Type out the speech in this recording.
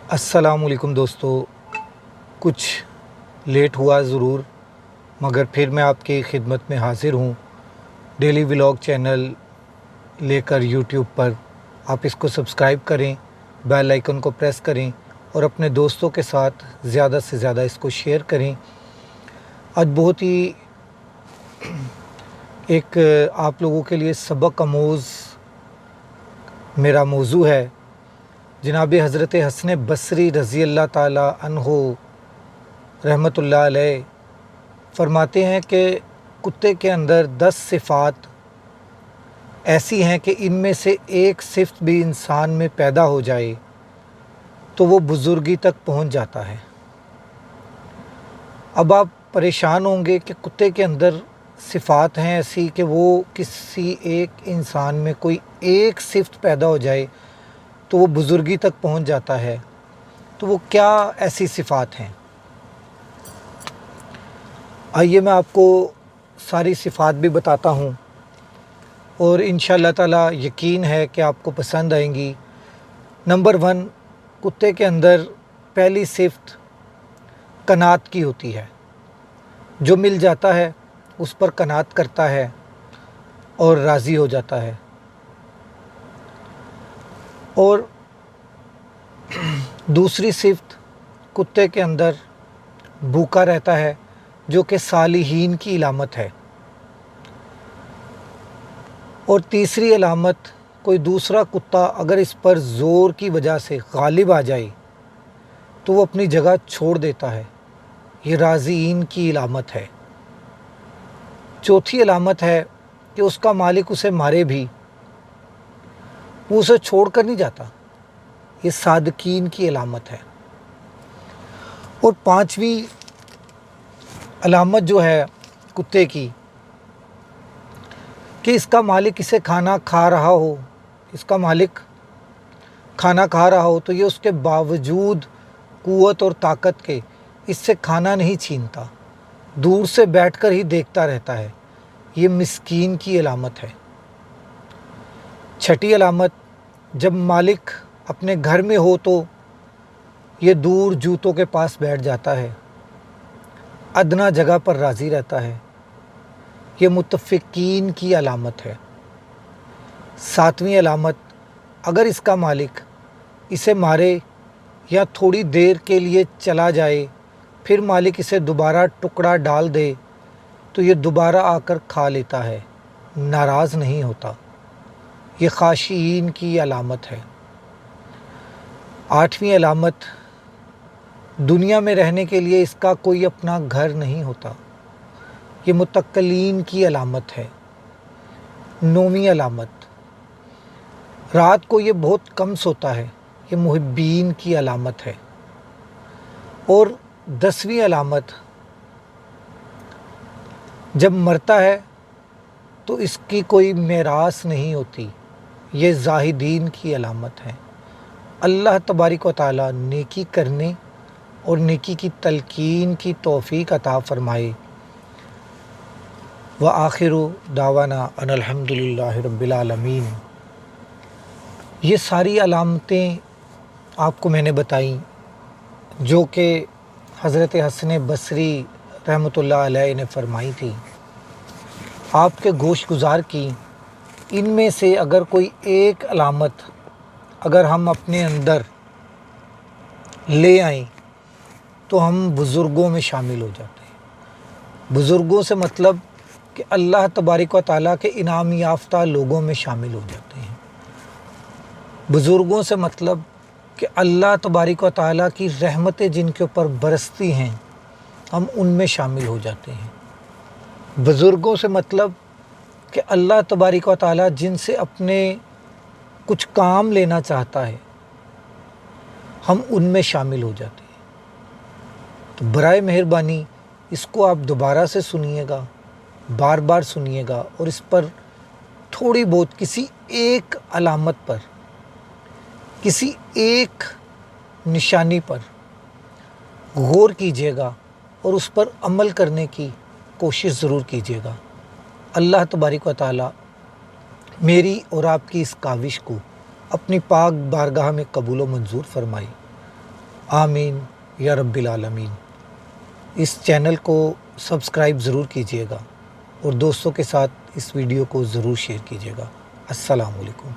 अस्सलाम वालेकुम दोस्तों। कुछ लेट हुआ ज़रूर, मगर फिर मैं आपकी खिदमत में हाज़िर हूँ डेली व्लॉग चैनल लेकर यूट्यूब पर। आप इसको सब्सक्राइब करें, बेल आइकन को प्रेस करें और अपने दोस्तों के साथ ज़्यादा से ज़्यादा इसको शेयर करें। आज बहुत ही एक आप लोगों के लिए सबक आमोज़ मेरा मौजू है। जनाब हज़रत हसन बसरी रज़ी अल्लाह ताला अन्हो रहमतुल्लाह अलैह फरमाते हैं कि कुत्ते के अंदर 10 सिफ़ात ऐसी हैं कि इनमें से एक सिफ़त भी इंसान में पैदा हो जाए तो वो बुज़ुर्गी तक पहुंच जाता है। अब आप परेशान होंगे कि कुत्ते के अंदर सिफ़ात हैं ऐसी कि वो किसी एक इंसान में कोई एक सिफ़त पैदा हो जाए तो वो बुज़ुर्गी तक पहुंच जाता है। तो वो क्या ऐसी सिफ़ात हैं? आइए मैं आपको सारी सिफ़ात भी बताता हूं और इंशाअल्लाह ताला यकीन है कि आपको पसंद आएंगी। नंबर 1, कुत्ते के अंदर पहली सिफ़त कनात की होती है। जो मिल जाता है उस पर कनात करता है और राज़ी हो जाता है। और दूसरी सिफ़त, कुत्ते के अंदर भूखा रहता है, जो कि सालिहीन की अलामत है। और तीसरी अलामत, कोई दूसरा कुत्ता अगर इस पर ज़ोर की वजह से गालिब आ जाए तो वो अपनी जगह छोड़ देता है। ये राज़ीन की अलामत है। चौथी अलामत है कि उसका मालिक उसे मारे भी वो उसे छोड़ कर नहीं जाता। ये सादकीन की अलामत है। और 5वीं अलामत जो है कुत्ते की, कि इसका मालिक इसे खाना खा रहा हो, इसका मालिक खाना खा रहा हो तो ये उसके बावजूद कुव्वत और ताकत के इससे खाना नहीं छीनता, दूर से बैठकर ही देखता रहता है। ये मिस्कीन की अलामत है। 6ठी अलामत, जब मालिक अपने घर में हो तो ये दूर जूतों के पास बैठ जाता है, अदना जगह पर राज़ी रहता है। ये मुतफ़िकीन की अलामत है। 7वीं अलामत, अगर इसका मालिक इसे मारे या थोड़ी देर के लिए चला जाए, फिर मालिक इसे दोबारा टुकड़ा डाल दे तो ये दोबारा आकर खा लेता है, नाराज़ नहीं होता। ये ख़ाशिईन की अलामत है। 8वीं अलामत, दुनिया में रहने के लिए इसका कोई अपना घर नहीं होता। ये मुतक्कलीन की अलामत है। 9वीं अलामत, रात को ये बहुत कम सोता है। ये मुहिब्बीन की अलामत है। और 10वीं अलामत, जब मरता है तो इसकी कोई मेरास नहीं होती। ये ज़ाहिदीन की अलामत है। अल्लाह तबारिक व तआला नेकी करने और नेकी की तलकीन की तौफ़ीक अता फ़रमाए। व आखिरु दावाना अनिल हम्दुलिल्लाहि रब्बिल आलमीन। ये सारी अलामतें आपको मैंने बताई जो कि हज़रत हसन बसरी रहमतुल्लाह अलैह ने फ़रमाई थी, आपके गोश गुज़ार की। इनमें से अगर कोई एक अलामत अगर हम अपने अंदर ले आएँ तो हम बुज़ुर्गों में शामिल हो जाते हैं। बुज़ुर्गों से मतलब कि अल्लाह तबारिक व तआला के इनाम याफ्ता लोगों में शामिल हो जाते हैं। बुज़ुर्गों से मतलब कि अल्लाह तबारिक व तआला की रहमतें जिनके ऊपर बरसती हैं, हम उनमें शामिल हो जाते हैं। बुज़ुर्गों से मतलब कि अल्लाह तबारिक व तआला जिनसे अपने कुछ काम लेना चाहता है, हम उनमें शामिल हो जाते हैं। तो बराए मेहरबानी इसको आप दोबारा से सुनिएगा, बार बार सुनिएगा और इस पर थोड़ी बहुत किसी एक अलामत पर, किसी एक निशानी पर गौर कीजिएगा और उस पर अमल करने की कोशिश ज़रूर कीजिएगा। अल्लाह तबारिक व तआला मेरी और आपकी इस काविश को अपनी पाक बारगाह में कबूल व मंजूर फरमाए। آمین یا رب العالمین۔ اس چینل کو سبسکرائب ضرور کیجیے گا اور دوستوں کے ساتھ اس ویڈیو کو ضرور شیئر کیجیے گا۔ السلام علیکم۔